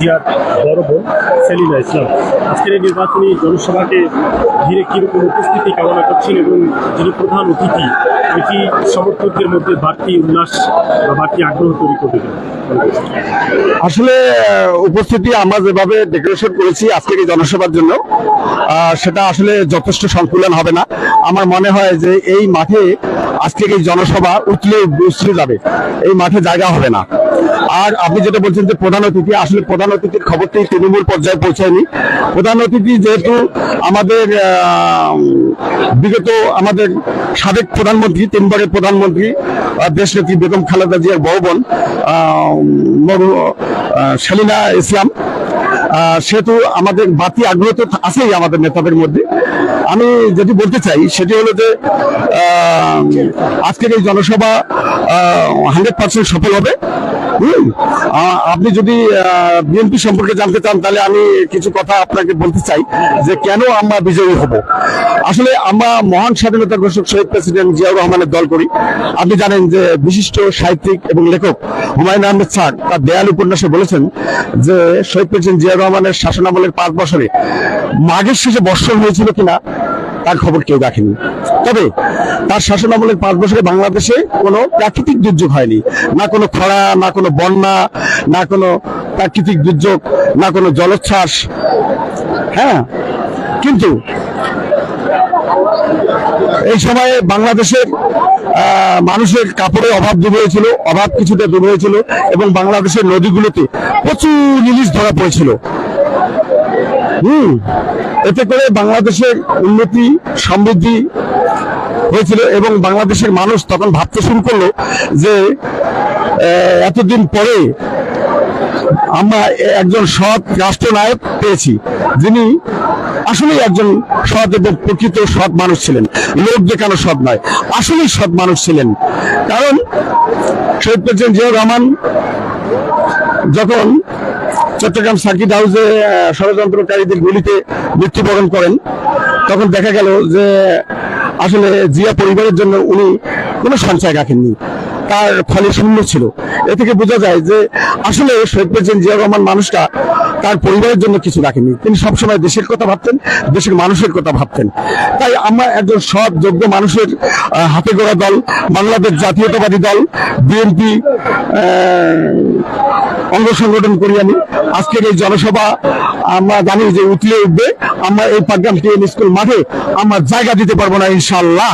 জিয়ার বড় বোন সেলিনা ইসলাম আজকের এই নির্বাচনী জনসভাকে ঘিরে কিরকম উপস্থিতি কামনা করছেন এবং যিনি প্রধান অতিথি এটি সমর্থকদের মধ্যে বাড়তি উল্লাস বা বাড়তি আগ্রহ তৈরি করবে? আসলে উপস্থিতি আমরা যেভাবে ডেকোরেশন করেছি আজকের এই জনসভার জন্য সেটা আসলে যথেষ্ট সংকুলন হবে না। আমার মনে হয় যে এই মাঠে আজকের এই জনসভা উছলে যাবে, এই মাঠে জায়গা হবে না। আর আপনি যেটা বলছেন যে প্রধান অতিথি, আসলে প্রধান অতিথির খবরটি তৃণমূল পর্যায়ে পৌঁছায়নি। প্রধান অতিথি যেহেতু আমাদের বিগত আমাদের সাবেক প্রধানমন্ত্রী, তিনবারের প্রধানমন্ত্রী দেশনেত্রী বেগম খালেদা জিয়ার বড় বোন সেলিনা ইসলাম, সেহেতু আমাদের বাড়তি আগ্রহ তো আছেই আমাদের নেতাদের মধ্যে। আমি যেটি বলতে চাই সেটি হলো যে আজকের এই জনসভা 100% সফল হবে। আপনি যদি বিএনপি সম্পর্কে জানতে চান তাহলে আমি কিছু কথা আপনাকে বলতে চাই যে কেন আমরা বিজয়ী হব। আসলে আমরা মহান স্বাধীনতা ঘোষক শহীদ প্রেসিডেন্ট জিয়াউর রহমানের দল করি। আপনি জানেন যে বিশিষ্ট সাহিত্যিক এবং লেখক হুমায়ুন আহমেদ স্যার তার দেয়াল উপন্যাসে বলেছেন যে শহীদ প্রেসিডেন্ট জিয়াউর রহমানের শাসনামলের 5 বছরে মাঘের শেষে বর্ষণ হয়েছিল কিনা তার খবর কেউ দেখেনি। তবে তার শাসনামলের 5 বছরে বাংলাদেশে কোনো প্রাকৃতিক দুর্যোগ হয়নি, না কোনো খরা, না কোনো বন্যা, না কোনো প্রাকৃতিক দুর্যোগ, না কোনো জলোচ্ছ্বাস। হ্যাঁ, কিন্তু এই সময়ে বাংলাদেশের মানুষের কাপড়ের অভাব দূর হয়েছিল, অভাব কিছুটা দূর হয়েছিল এবং বাংলাদেশের নদীগুলোতে প্রচুর ইলিশ ধরা পড়েছিল। এতে করে বাংলাদেশের উন্নতি সমৃদ্ধি হয়েছিল এবং বাংলাদেশের মানুষ তখন ভাবতে শুরু করলো যে এতদিন পরে আমরা একজন সৎ রাষ্ট্রনায়ক পেয়েছি, যিনি আসলেই একজন সৎ এবং প্রকৃত সৎ মানুষ ছিলেন। লোক দেখানো সৎ নয়, আসলেই সৎ মানুষ ছিলেন। কারণ শহীদ প্রেসিডেন্ট জিয়াউর রহমান যখন চট্টগ্রাম সার্কিট হাউসে ষড়যন্ত্রকারীদের গুলিতে মৃত্যুবরণ করেন তখন দেখা গেল যে আসলে জিয়া পরিবারের জন্য উনি কোনো সঞ্চয় রাখেননি, তার ফলে শূন্য ছিল। এ থেকে বোঝা যায় যে আসলে শহীদ প্রেসিডেন্ট জিয়াউর রহমান মানুষটা তার পরিবারের জন্য কিছু রাখেননি, তিনি সবসময় দেশের কথা ভাবতেন, দেশের মানুষের কথা ভাবতেন। তাই আমরা একজন সৎ যোগ্য মানুষের হাতে গড়া দল বাংলাদেশ জাতীয়তাবাদী দল বিএনপি অঙ্গ সংগঠন করি আমি। আজকের এই জনসভা আমরা জানি যে উঠলে উঠবে। আমরা এই পাটগ্রাম টিএম স্কুল মাঠে আমরা জায়গা দিতে পারবো না, ইনশাআল্লাহ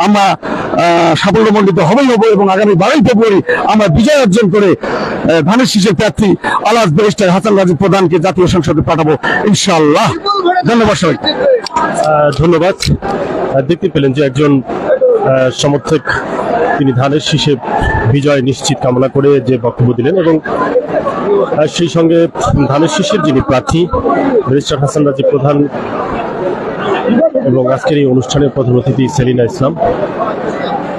আমরা সাফল্যমণ্ডিত হবেই হবো এবং আগামী 12ই ফেব্রুয়ারি আমরা বিজয় অর্জন করে ধানের শীষের প্রার্থী আলহাজ ব্যারিস্টার হাসান রাজীব প্রধানকে জাতীয় সংসদে পাঠাবো ইনশাআল্লাহ। ধন্যবাদ সবাই। ধন্যবাদ। দেখতে পেলেন যে একজন সমর্থক তিনি ধানের শীষে বিজয় নিশ্চিত কামনা করে যে বক্তব্য দিলেন এবং সেই সঙ্গে ধানের শীষের যিনি প্রার্থী ব্যারিস্টার হাসান রাজীব প্রধান এবং আজকের এই অনুষ্ঠানের প্রধান অতিথি সেলিনা ইসলাম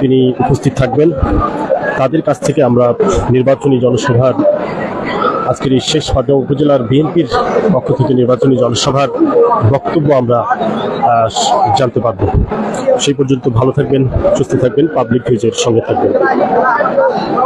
তিনি উপস্থিত থাকবেন। তাদের কাছ থেকে আমরা নির্বাচনী জনসভার আজকের এই শেষ পাটগ্রাম উপজেলার বিএনপির পক্ষ থেকে নির্বাচনী জনসভার বক্তব্য আমরা জানতে পারব। সেই পর্যন্ত ভালো থাকবেন, সুস্থ থাকবেন, পাবলিক নিউজের সঙ্গে থাকবেন।